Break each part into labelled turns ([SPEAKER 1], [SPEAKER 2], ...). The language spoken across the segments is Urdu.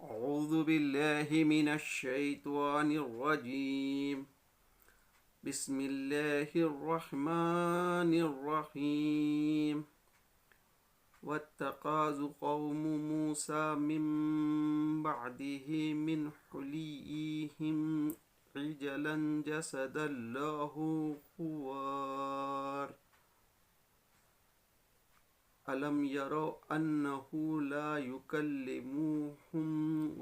[SPEAKER 1] أعوذ بالله من الشيطان الرجيم. بسم الله الرحمن الرحيم. واتخذ قوم موسى من بعده من حليهم عجلا جسدا له خوار ألم يروا أنه لا يكلمهم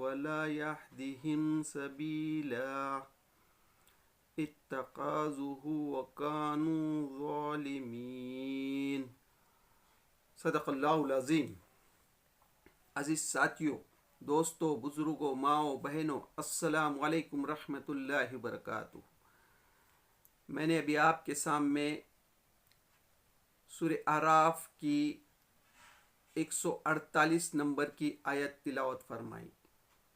[SPEAKER 1] ولا يهديهم سبيلا اتخذوه وكانوا ظالمین. صدق اللہ العظیم. عزیز ساتھیوں، دوستوں، بزرگوں، ماؤں، بہنوں، السلام علیکم رحمۃ اللہ وبرکاتہ. میں نے ابھی آپ کے سامنے سورہ اعراف کی 148 نمبر کی آیت تلاوت فرمائی.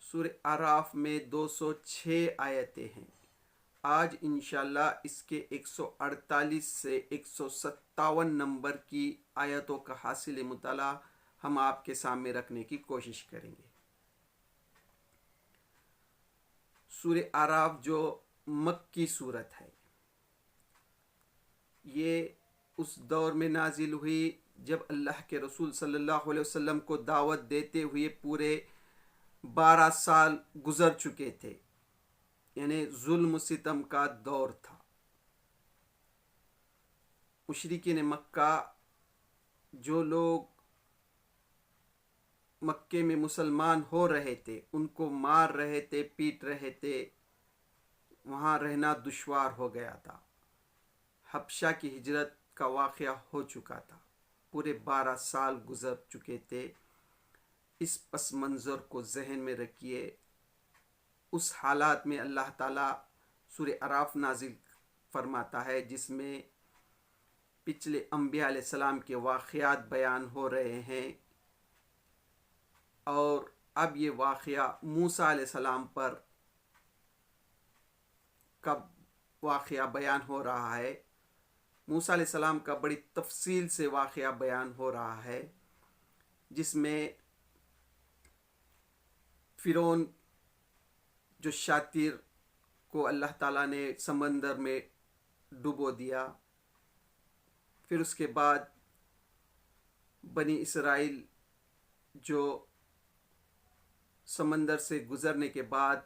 [SPEAKER 1] سورہ اعراف میں 206 آیتیں ہیں. آج انشاءاللہ اس کے 148 سے 157 نمبر کی آیتوں کا حاصل مطالعہ ہم آپ کے سامنے رکھنے کی کوشش کریں گے. سورہ اعراف جو مکی صورت ہے، یہ اس دور میں نازل ہوئی جب اللہ کے رسول صلی اللہ علیہ وسلم کو دعوت دیتے ہوئے پورے 12 سال گزر چکے تھے، یعنی ظلم و ستم کا دور تھا. مشرکین مکہ، جو لوگ مکے میں مسلمان ہو رہے تھے، ان کو مار رہے تھے، پیٹ رہے تھے، وہاں رہنا دشوار ہو گیا تھا. حبشہ کی ہجرت کا واقعہ ہو چکا تھا، پورے 12 سال گزر چکے تھے. اس پس منظر کو ذہن میں رکھیے. اس حالات میں اللہ تعالیٰ سورہ اعراف نازل فرماتا ہے جس میں پچھلے انبیاء علیہ السلام کے واقعات بیان ہو رہے ہیں، اور اب یہ واقعہ موسیٰ علیہ السلام پر کا واقعہ بیان ہو رہا ہے. موسیٰ علیہ السلام کا بڑی تفصیل سے واقعہ بیان ہو رہا ہے، جس میں فرعون جو شاطر کو اللہ تعالیٰ نے سمندر میں ڈبو دیا، پھر اس کے بعد بنی اسرائیل جو سمندر سے گزرنے کے بعد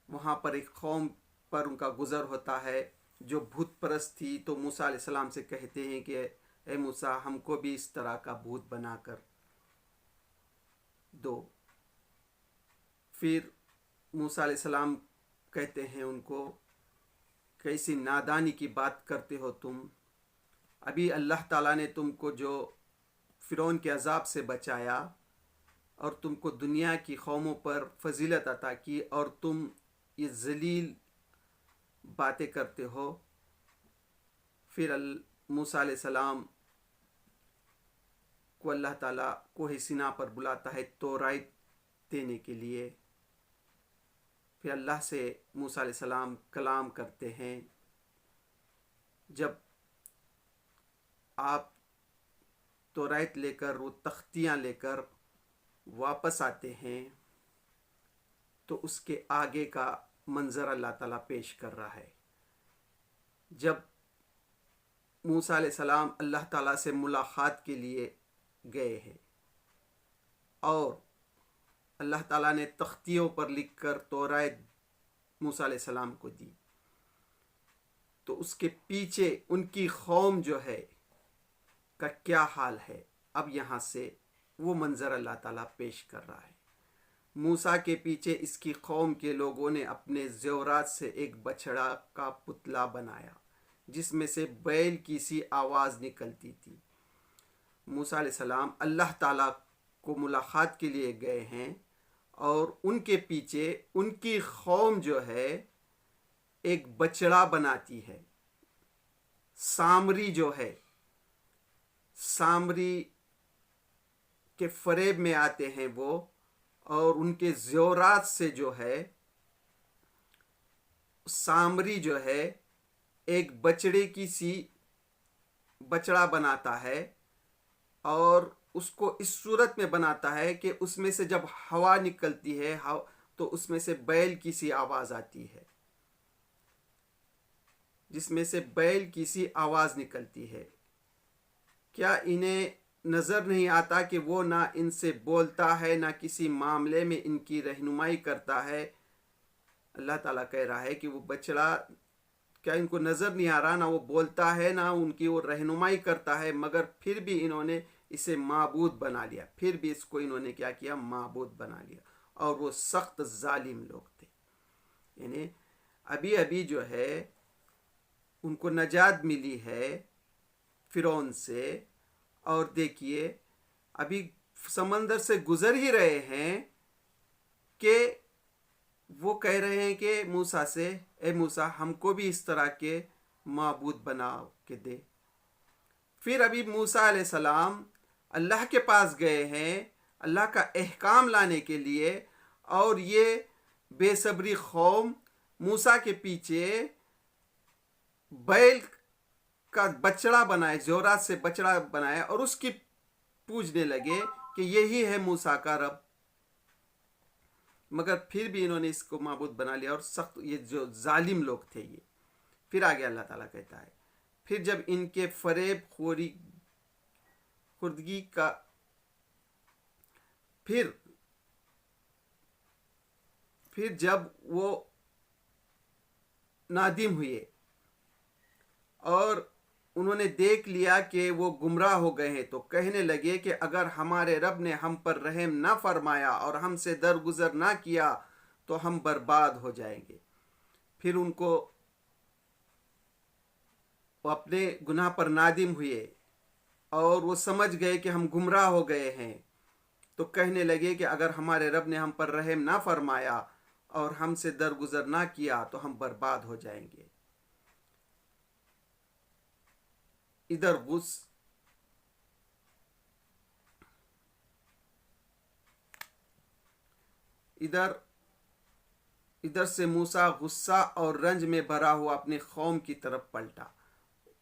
[SPEAKER 1] وہاں پر ایک قوم پر ان کا گزر ہوتا ہے جو بت پرست تھی، تو موسیٰ علیہ السلام سے کہتے ہیں کہ اے موسیٰ، ہم کو بھی اس طرح کا بت بنا کر دو. پھر موسیٰ علیہ السلام کہتے ہیں ان کو، کیسی نادانی کی بات کرتے ہو تم، ابھی اللہ تعالیٰ نے تم کو جو فرعون کے عذاب سے بچایا اور تم کو دنیا کی قوموں پر فضیلت عطا کی، اور تم یہ ذلیل باتیں کرتے ہو. پھر موسیٰ علیہ السلام کو اللہ تعالیٰ کوہ سینا پر بلاتا ہے تورات دینے کے لیے. پھر اللہ سے موسیٰ علیہ السلام کلام کرتے ہیں. جب آپ تورات لے کر، وہ تختیاں لے کر واپس آتے ہیں، تو اس کے آگے کا منظر اللہ تعالیٰ پیش کر رہا ہے. جب موسیٰ علیہ السلام اللہ تعالیٰ سے ملاقات کے لیے گئے ہیں اور اللہ تعالیٰ نے تختیوں پر لکھ کر تورات موسیٰ علیہ السلام کو دی، تو اس کے پیچھے ان کی قوم جو ہے کا کیا حال ہے، اب یہاں سے وہ منظر اللہ تعالیٰ پیش کر رہا ہے. موسیٰ کے پیچھے اس کی قوم کے لوگوں نے اپنے زیورات سے ایک بچڑا کا پتلا بنایا جس میں سے بیل کی سی آواز نکلتی تھی. موسیٰ علیہ السلام اللہ تعالیٰ کو ملاقات کے لیے گئے ہیں، اور ان کے پیچھے ان کی قوم جو ہے ایک بچڑا بناتی ہے. سامری جو ہے، سامری کے فریب میں آتے ہیں وہ، اور ان کے زیورات سے جو ہے سامری جو ہے ایک بچڑے کی سی بچڑا بناتا ہے، اور اس کو اس صورت میں بناتا ہے کہ اس میں سے جب ہوا نکلتی ہے تو اس میں سے بیل کی سی آواز آتی ہے، جس میں سے بیل کی سی آواز نکلتی ہے۔ کیا انہیں نظر نہیں آتا کہ وہ نہ ان سے بولتا ہے، نہ کسی معاملے میں ان کی رہنمائی کرتا ہے؟ اللہ تعالیٰ کہہ رہا ہے کہ وہ بچڑا، کیا ان کو نظر نہیں آ رہا؟ نہ وہ بولتا ہے، نہ ان کی وہ رہنمائی کرتا ہے، مگر پھر بھی انہوں نے اسے معبود بنا لیا، پھر بھی اس کو انہوں نے کیا کیا؟ معبود بنا لیا، اور وہ سخت ظالم لوگ تھے۔ یعنی ابھی ابھی جو ہے ان کو نجات ملی ہے فرعون سے، اور دیکھیے ابھی سمندر سے گزر ہی رہے ہیں کہ وہ کہہ رہے ہیں کہ موسیٰ سے، اے موسیٰ ہم کو بھی اس طرح کے معبود بنا کے دے۔ پھر ابھی موسیٰ علیہ السلام اللہ کے پاس گئے ہیں اللہ کا احکام لانے کے لیے، اور یہ بے صبری قوم موسیٰ کے پیچھے بیل کا بچڑا بنائے، زیورات سے بچڑا بنائے، اور اس کی پوجنے لگے کہ یہی ہے موسیٰ کا رب، مگر پھر بھی انہوں نے اس کو معبود بنا لیا، اور سخت یہ جو ظالم لوگ تھے یہ۔ پھر آگے اللہ تعالیٰ کہتا ہے، پھر جب ان کے فریب خوردگی کا پھر جب وہ نادم ہوئے اور انہوں نے دیکھ لیا کہ وہ گمراہ ہو گئے ہیں، تو کہنے لگے کہ اگر ہمارے رب نے ہم پر رحم نہ فرمایا اور ہم سے درگزر نہ کیا تو ہم برباد ہو جائیں گے۔ پھر ان کو وہ اپنے گناہ پر نادم ہوئے اور وہ سمجھ گئے کہ ہم گمراہ ہو گئے ہیں، تو کہنے لگے کہ اگر ہمارے رب نے ہم پر رحم نہ فرمایا اور ہم سے درگزر نہ کیا تو ہم برباد ہو جائیں گے۔ ادھر سے موسیٰ غصہ اور رنج میں بھرا ہوا اپنی قوم کی طرف پلٹا۔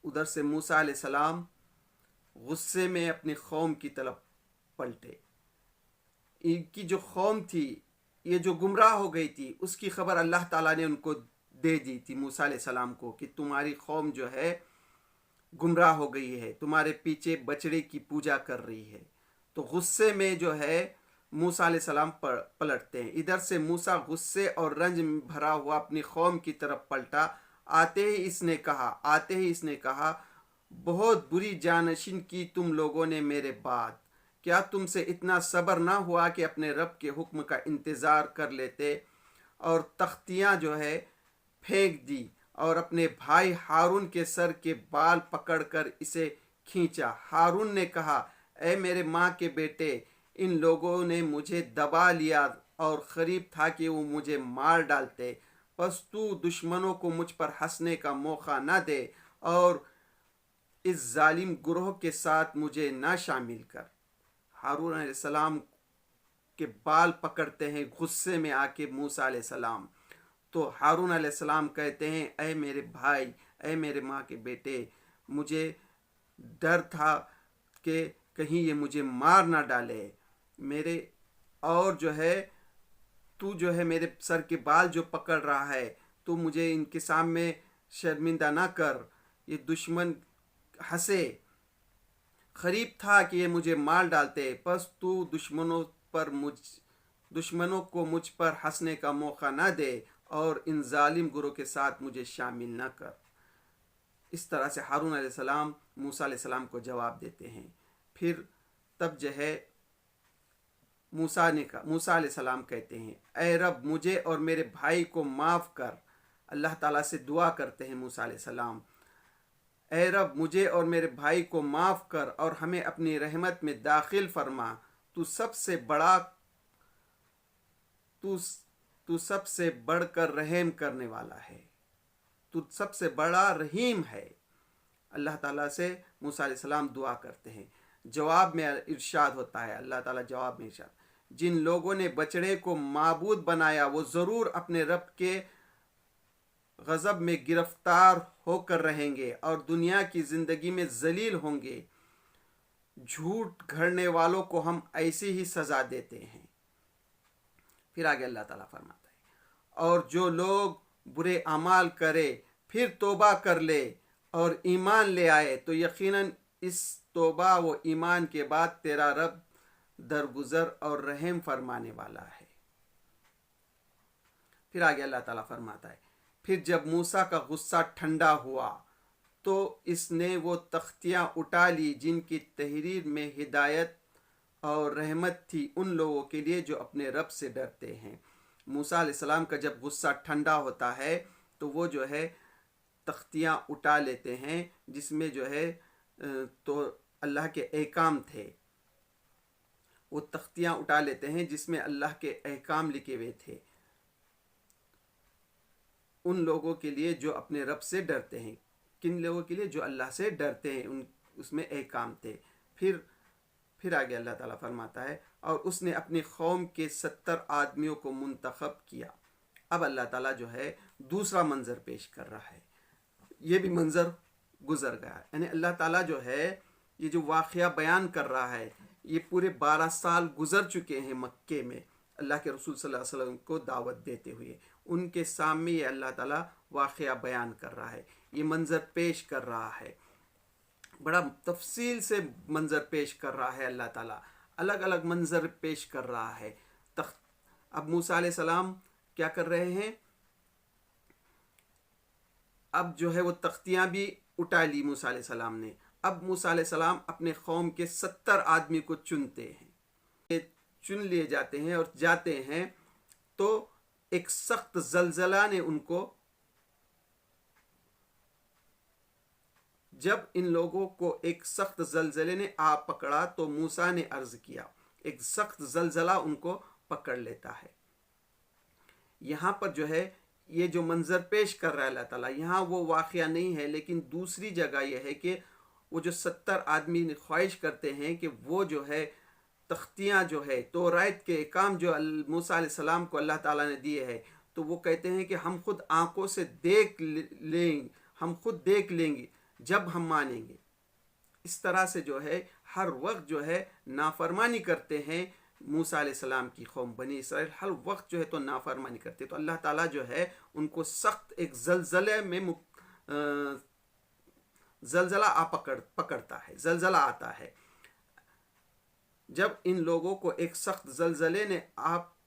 [SPEAKER 1] ادھر سے موسیٰ علیہ السلام غصے میں اپنی قوم کی طرف پلٹے۔ ان کی جو قوم تھی، یہ جو گمراہ ہو گئی تھی، اس کی خبر اللہ تعالیٰ نے ان کو دے دی تھی موسیٰ علیہ السلام کو کہ تمہاری قوم جو ہے گمراہ ہو گئی ہے، تمہارے پیچھے بچڑے کی پوجا کر رہی ہے۔ تو غصے میں جو ہے موسیٰ علیہ السلام پلٹتے ہیں۔ ادھر سے موسیٰ غصے اور رنج میں بھرا ہوا اپنی قوم کی طرف پلٹا۔ آتے ہی اس نے کہا بہت بری جانشین کی تم لوگوں نے میرے بعد، کیا تم سے اتنا صبر نہ ہوا کہ اپنے رب کے حکم کا انتظار کر لیتے؟ اور تختیاں جو ہے پھینک دی اور اپنے بھائی ہارون کے سر کے بال پکڑ کر اسے کھینچا۔ ہارون نے کہا، اے میرے ماں کے بیٹے، ان لوگوں نے مجھے دبا لیا اور قریب تھا کہ وہ مجھے مار ڈالتے، پس تو دشمنوں کو مجھ پر ہنسنے کا موقع نہ دے اور اس ظالم گروہ کے ساتھ مجھے نہ شامل کر۔ ہارون علیہ السلام کے بال پکڑتے ہیں غصے میں آ کے موسیٰ علیہ السلام، تو ہارون علیہ السلام کہتے ہیں، اے میرے بھائی، اے میرے ماں کے بیٹے، مجھے ڈر تھا کہ کہیں یہ مجھے مار نہ ڈالے، اور جو ہے تو جو ہے میرے سر کے بال جو پکڑ رہا ہے تو مجھے ان کے سامنے شرمندہ نہ کر، یہ دشمن ہنسے، قریب تھا کہ یہ مجھے مار ڈالتے، پس تو دشمنوں کو مجھ پر ہنسنے کا موقع نہ دے اور ان ظالم گروہ کے ساتھ مجھے شامل نہ کر۔ اس طرح سے ہارون علیہ السلام موسیٰ علیہ السلام کو جواب دیتے ہیں۔ پھر تب جو ہے موسیٰ علیہ السلام کہتے ہیں، اے رب مجھے اور میرے بھائی کو معاف کر۔ اللہ تعالیٰ سے دعا کرتے ہیں موسیٰ علیہ السلام، اے رب مجھے اور میرے بھائی کو معاف کر اور ہمیں اپنی رحمت میں داخل فرما، تو سب سے بڑھ کر رحم کرنے والا ہے، تو سب سے بڑا رحیم ہے۔ اللہ تعالیٰ سے موسیٰ علیہ السلام دعا کرتے ہیں۔ جواب میں ارشاد ہوتا ہے، اللہ تعالیٰ جواب میں ارشاد، جن لوگوں نے بچڑے کو معبود بنایا وہ ضرور اپنے رب کے غضب میں گرفتار ہو کر رہیں گے اور دنیا کی زندگی میں ذلیل ہوں گے۔ جھوٹ گھڑنے والوں کو ہم ایسی ہی سزا دیتے ہیں۔ پھر آگے اللہ تعالیٰ فرماتا ہے اور جو لوگ برے اعمال کرے پھر توبہ کر لے اور ایمان لے آئے تو یقیناً اس توبہ و ایمان کے بعد تیرا رب درگزر اور رحم فرمانے والا ہے۔ پھر آگے اللہ تعالیٰ فرماتا ہے پھر جب موسیٰ کا غصہ ٹھنڈا ہوا تو اس نے وہ تختیاں اٹھا لی جن کی تحریر میں ہدایت اور رحمت تھی ان لوگوں کے لیے جو اپنے رب سے ڈرتے ہیں۔ موسیٰ علیہ السلام کا جب غصہ ٹھنڈا ہوتا ہے تو وہ جو ہے تختیاں اٹھا لیتے ہیں جس میں جو ہے تو اللہ کے احکام تھے، وہ تختیاں اٹھا لیتے ہیں جس میں اللہ کے احکام لکھے ہوئے تھے ان لوگوں کے لیے جو اپنے رب سے ڈرتے ہیں۔ کن لوگوں کے لیے؟ جو اللہ سے ڈرتے ہیں، اس میں احکام تھے۔ پھر آگے اللہ تعالیٰ فرماتا ہے اور اس نے اپنی قوم کے 70 آدمیوں کو منتخب کیا۔ اب اللہ تعالیٰ جو ہے دوسرا منظر پیش کر رہا ہے، یہ بھی منظر گزر گیا، یعنی اللہ تعالیٰ جو ہے یہ جو واقعہ بیان کر رہا ہے یہ پورے 12 سال گزر چکے ہیں مکے میں اللہ کے رسول صلی اللہ علیہ وسلم کو دعوت دیتے ہوئے، ان کے سامنے یہ اللہ تعالیٰ واقعہ بیان کر رہا ہے، یہ منظر پیش کر رہا ہے، بڑا تفصیل سے منظر پیش کر رہا ہے اللہ تعالیٰ، الگ الگ منظر پیش کر رہا ہے۔ اب موسیٰ علیہ السلام کیا کر رہے ہیں؟ اب جو ہے وہ تختیاں بھی اٹھا لی موسیٰ علیہ السلام نے۔ اب موسیٰ علیہ السلام اپنے قوم کے 70 آدمی کو چنتے ہیں، یہ چن لیے جاتے ہیں اور جاتے ہیں تو ایک سخت زلزلہ نے ان کو، جب ان لوگوں کو ایک سخت زلزلے نے آ پکڑا تو موسیٰ نے عرض کیا، ایک سخت زلزلہ ان کو پکڑ لیتا ہے۔ یہاں پر جو ہے یہ جو منظر پیش کر رہا ہے اللہ تعالیٰ، یہاں وہ واقعہ نہیں ہے، لیکن دوسری جگہ یہ ہے کہ وہ جو 70 آدمی خواہش کرتے ہیں کہ وہ جو ہے تختیاں جو ہے توراۃ کے احکام جو موسیٰ علیہ السلام کو اللہ تعالیٰ نے دیے ہیں، تو وہ کہتے ہیں کہ ہم خود آنکھوں سے دیکھ لیں گے جب ہم مانیں گے۔ اس طرح سے جو ہے ہر وقت جو ہے نافرمانی کرتے ہیں موسیٰ علیہ السلام کی قوم بنی اسرائیل، ہر وقت جو ہے تو نافرمانی کرتے ہیں، تو اللہ تعالیٰ جو ہے ان کو سخت ایک زلزلے میں زلزلہ پکڑتا ہے، زلزلہ آتا ہے۔ جب ان لوگوں کو ایک سخت زلزلے نے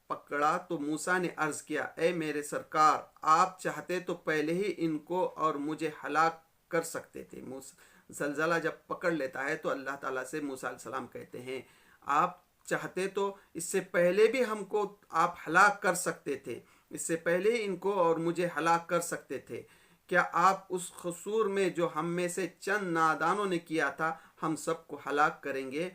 [SPEAKER 1] پکڑا تو موسیٰ نے عرض کیا، اے میرے سرکار، آپ چاہتے تو پہلے ہی ان کو اور مجھے ہلاک کر سکتے تھے۔ زلزلہ جب پکڑ لیتا ہے تو اللہ تعالیٰ سے موسیٰ علیہ السلام کہتے ہیں آپ چاہتے تو اس سے پہلے بھی ہم کو آپ ہلاک کر سکتے تھے، اس سے پہلے ہی ان کو اور مجھے ہلاک کر سکتے تھے۔ کیا آپ اس قصور میں جو ہم میں سے چند نادانوں نے کیا تھا ہم سب کو ہلاک کریں گے؟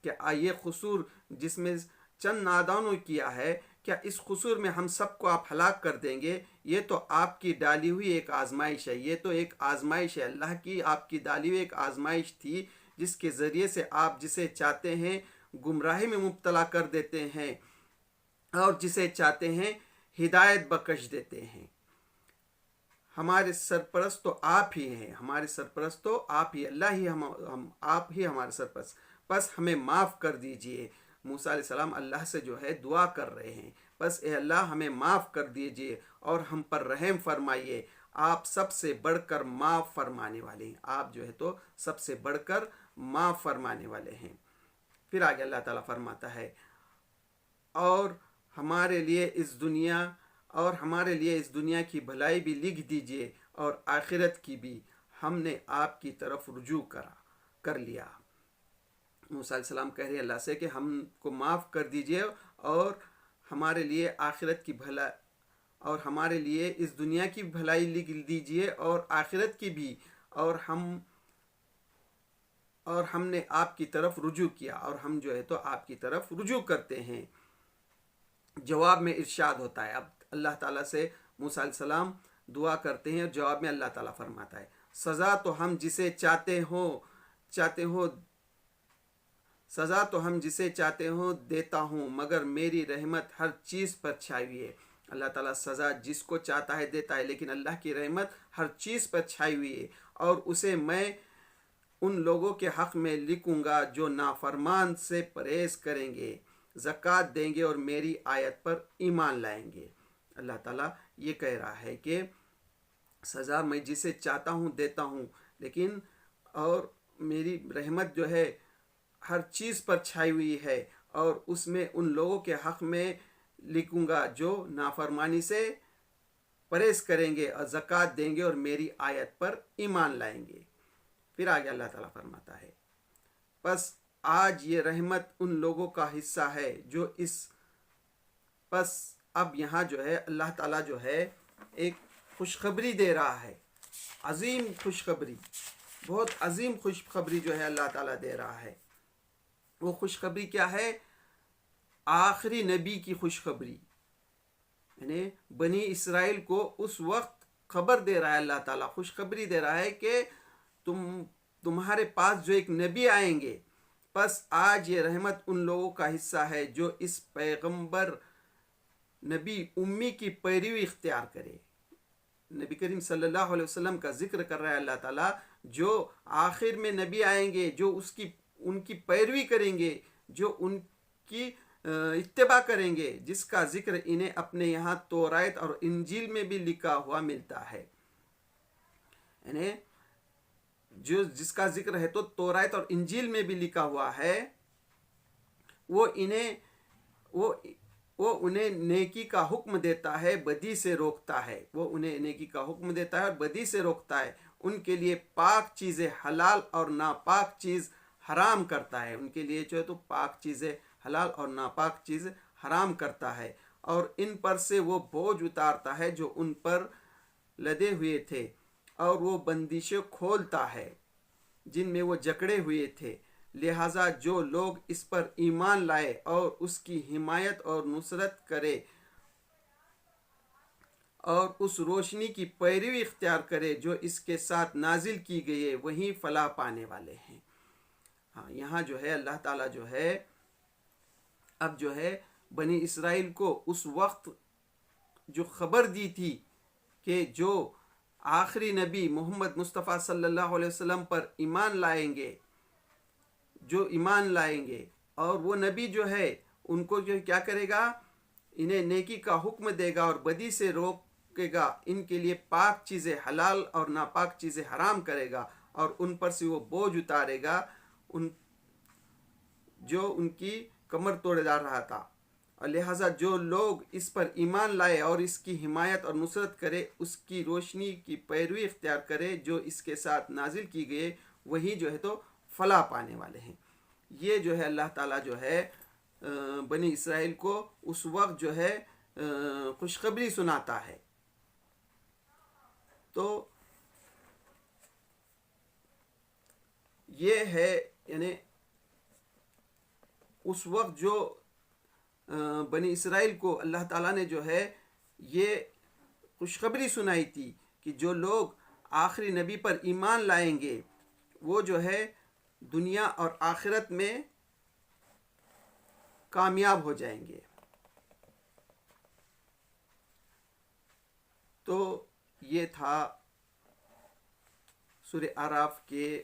[SPEAKER 1] کیا یہ قصور جس میں چند نادانوں کیا ہے، کیا اس قصور میں ہم سب کو آپ ہلاک کر دیں گے؟ یہ تو آپ کی ڈالی ہوئی ایک آزمائش ہے، یہ تو ایک آزمائش ہے اللہ کی، آپ کی ڈالی ہوئی ایک آزمائش تھی جس کے ذریعے سے آپ جسے چاہتے ہیں گمراہی میں مبتلا کر دیتے ہیں اور جسے چاہتے ہیں ہدایت بخش دیتے ہیں۔ ہمارے سرپرست تو آپ ہی ہیں، ہمارے سرپرست تو آپ ہی، اللہ ہی، آپ ہی ہمارے سرپرست، بس ہمیں معاف کر دیجئے۔ موسیٰ علیہ السلام اللہ سے جو ہے دعا کر رہے ہیں، بس اے اللہ ہمیں معاف کر دیجئے اور ہم پر رحم فرمائیے، آپ سب سے بڑھ کر معاف فرمانے والے ہیں، آپ جو ہے تو سب سے بڑھ کر معاف فرمانے والے ہیں۔ پھر آگے اللہ تعالیٰ فرماتا ہے اور ہمارے لیے اس دنیا کی بھلائی بھی لکھ دیجئے اور آخرت کی بھی، ہم نے آپ کی طرف رجوع کر لیا۔ موسیٰ علیہ السلام کہہ رہے ہیں اللہ سے کہ ہم کو معاف کر دیجئے اور ہمارے لیے آخرت کی بھلائی اور ہمارے لیے اس دنیا کی بھلائی لکھ دیجئے اور آخرت کی بھی، اور ہم نے آپ کی طرف رجوع کیا اور ہم جو ہے تو آپ کی طرف رجوع کرتے ہیں۔ جواب میں ارشاد ہوتا ہے، اب اللہ تعالیٰ سے موسیٰ علیہ السلام دعا کرتے ہیں اور جواب میں اللہ تعالیٰ فرماتا ہے سزا تو ہم جسے چاہتے ہوں دیتا ہوں، مگر میری رحمت ہر چیز پر چھائی ہوئی ہے۔ اللہ تعالیٰ سزا جس کو چاہتا ہے دیتا ہے، لیکن اللہ کی رحمت ہر چیز پر چھائی ہوئی ہے اور اسے میں ان لوگوں کے حق میں لکھوں گا جو نافرمان سے پرہیز کریں گے، زکوٰۃ دیں گے اور میری آیت پر ایمان لائیں گے۔ اللہ تعالیٰ یہ کہہ رہا ہے کہ سزا میں جسے چاہتا ہوں دیتا ہوں، لیکن اور میری رحمت جو ہے ہر چیز پر چھائی ہوئی ہے، اور اس میں ان لوگوں کے حق میں لکھوں گا جو نافرمانی سے پرہیز کریں گے اور زکوٰۃ دیں گے اور میری آیت پر ایمان لائیں گے۔ پھر آگے اللہ تعالیٰ فرماتا ہے، پس آج یہ رحمت ان لوگوں کا حصہ ہے جو اس پس اب یہاں جو ہے اللہ تعالیٰ جو ہے ایک خوشخبری دے رہا ہے، عظیم خوشخبری، بہت عظیم خوشخبری جو ہے اللہ تعالیٰ دے رہا ہے۔ وہ خوشخبری کیا ہے؟ آخری نبی کی خوشخبری، یعنی بنی اسرائیل کو اس وقت خبر دے رہا ہے اللہ تعالیٰ، خوشخبری دے رہا ہے کہ تمہارے پاس جو ایک نبی آئیں گے، پس آج یہ رحمت ان لوگوں کا حصہ ہے جو اس پیغمبر نبی امی کی پیروی اختیار کرے۔ نبی کریم صلی اللہ علیہ وسلم کا ذکر کر رہا ہے اللہ تعالیٰ، جو آخر میں نبی آئیں گے، جو ان کی پیروی کریں گے، جو ان کی اتباع کریں گے، جس کا ذکر انہیں اپنے یہاں تورات اور انجیل میں بھی لکھا ہوا ملتا ہے۔ یعنی جس کا ذکر ہے تو تورات اور انجیل میں بھی لکھا ہوا ہے، وہ انہیں نیکی کا حکم دیتا ہے، بدی سے روکتا ہے۔ وہ انہیں نیکی کا حکم دیتا ہے اور بدی سے روکتا ہے، ان کے لیے پاک چیزیں حلال اور ناپاک چیز حرام کرتا ہے۔ ان کے لیے جو ہے تو پاک چیزیں حلال اور ناپاک چیز حرام کرتا ہے، اور ان پر سے وہ بوجھ اتارتا ہے جو ان پر لدے ہوئے تھے، اور وہ بندشیں کھولتا ہے جن میں وہ جکڑے ہوئے تھے۔ لہٰذا جو لوگ اس پر ایمان لائے اور اس کی حمایت اور نصرت کرے اور اس روشنی کی پیروی اختیار کرے جو اس کے ساتھ نازل کی گئی ہے، وہی فلاح پانے والے ہیں۔ ہاں، یہاں جو ہے اللہ تعالیٰ جو ہے اب جو ہے بنی اسرائیل کو اس وقت جو خبر دی تھی کہ جو آخری نبی محمد مصطفیٰ صلی اللہ علیہ وسلم پر ایمان لائیں گے، جو ایمان لائیں گے، اور وہ نبی جو ہے ان کو جو کیا کرے گا؟ انہیں نیکی کا حکم دے گا اور بدی سے روکے گا، ان کے لیے پاک چیزیں حلال اور ناپاک چیزیں حرام کرے گا، اور ان پر سے وہ بوجھ اتارے گا جو ان کی کمر توڑے جا رہا تھا۔ اور لہٰذا جو لوگ اس پر ایمان لائے اور اس کی حمایت اور نصرت کرے، اس کی روشنی کی پیروی اختیار کرے جو اس کے ساتھ نازل کی گئی، وہی جو ہے تو فلاح پانے والے ہیں۔ یہ جو ہے اللہ تعالیٰ جو ہے بنی اسرائیل کو اس وقت جو ہے خوشخبری سناتا ہے۔ تو یہ ہے یعنی اس وقت جو بنی اسرائیل کو اللہ تعالیٰ نے جو ہے یہ خوشخبری سنائی تھی کہ جو لوگ آخری نبی پر ایمان لائیں گے وہ جو ہے دنیا اور آخرت میں کامیاب ہو جائیں گے۔ تو یہ تھا سورہ اعراف کے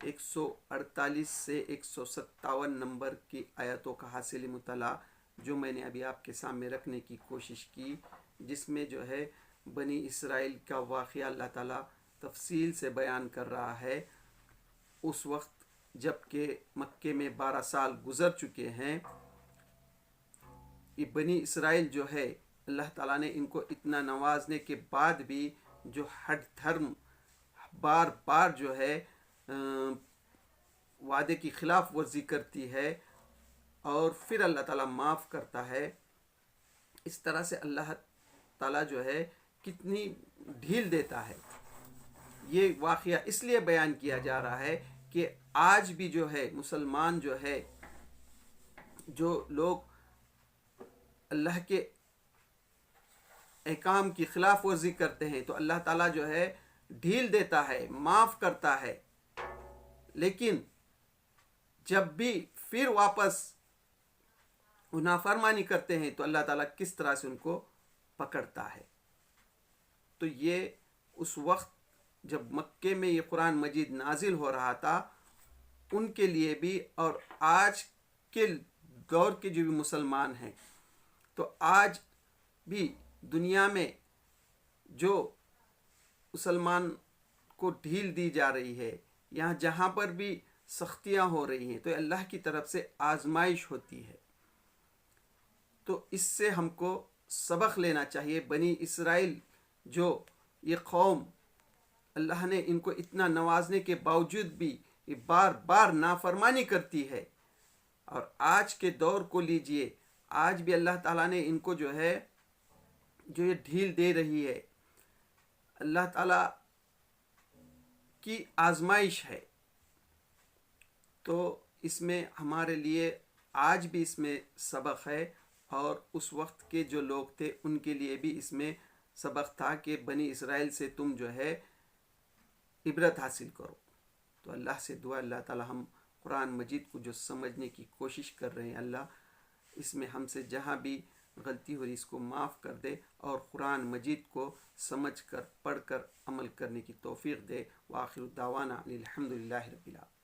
[SPEAKER 1] 148 سے 157 نمبر کی آیتوں کا حاصل مطالعہ، جو میں نے ابھی آپ کے سامنے رکھنے کی کوشش کی، جس میں جو ہے بنی اسرائیل کا واقعہ اللہ تعالیٰ تفصیل سے بیان کر رہا ہے۔ اس وقت جب کہ مکے میں 12 سال گزر چکے ہیں، یہ بنی اسرائیل جو ہے اللہ تعالیٰ نے ان کو اتنا نوازنے کے بعد بھی جو ہٹ دھرم بار بار جو ہے وعدے کی خلاف ورزی کرتی ہے، اور پھر اللہ تعالیٰ معاف کرتا ہے۔ اس طرح سے اللہ تعالیٰ جو ہے کتنی ڈھیل دیتا ہے۔ یہ واقعہ اس لیے بیان کیا جا رہا ہے کہ آج بھی جو ہے مسلمان جو ہے، جو لوگ اللہ کے احکام کی خلاف ورزی کرتے ہیں تو اللہ تعالیٰ جو ہے ڈھیل دیتا ہے، معاف کرتا ہے، لیکن جب بھی پھر واپس وہ نافرمانی کرتے ہیں تو اللہ تعالیٰ کس طرح سے ان کو پکڑتا ہے۔ تو یہ اس وقت جب مکے میں یہ قرآن مجید نازل ہو رہا تھا ان کے لیے بھی، اور آج کے دور کے جو بھی مسلمان ہیں، تو آج بھی دنیا میں جو مسلمان کو ڈھیل دی جا رہی ہے، یہاں جہاں پر بھی سختیاں ہو رہی ہیں، تو اللہ کی طرف سے آزمائش ہوتی ہے. تو اس سے ہم کو سبق لینا چاہیے. بنی اسرائیل جو یہ قوم، اللہ نے ان کو اتنا نوازنے کے باوجود بھی یہ بار بار نافرمانی کرتی ہے. اور آج کے دور کو لیجئے، آج بھی اللہ تعالیٰ نے ان کو جو ہے جو یہ ڈھیل دے رہی ہے، اللہ تعالیٰ کی آزمائش ہے. تو اس میں ہمارے لیے آج بھی اس میں سبق ہے، اور اس وقت کے جو لوگ تھے ان کے لیے بھی اس میں سبق تھا کہ بنی اسرائیل سے تم جو ہے عبرت حاصل کرو. تو اللہ سے دعا، اللہ تعالی ہم قرآن مجید کو جو سمجھنے کی کوشش کر رہے ہیں، اللہ اس میں ہم سے جہاں بھی غلطی ہو رہی اس کو معاف کر دے، اور قرآن مجید کو سمجھ کر پڑھ کر عمل کرنے کی توفیق دے. وآخر دعوانا الحمد للہ رب العالمین.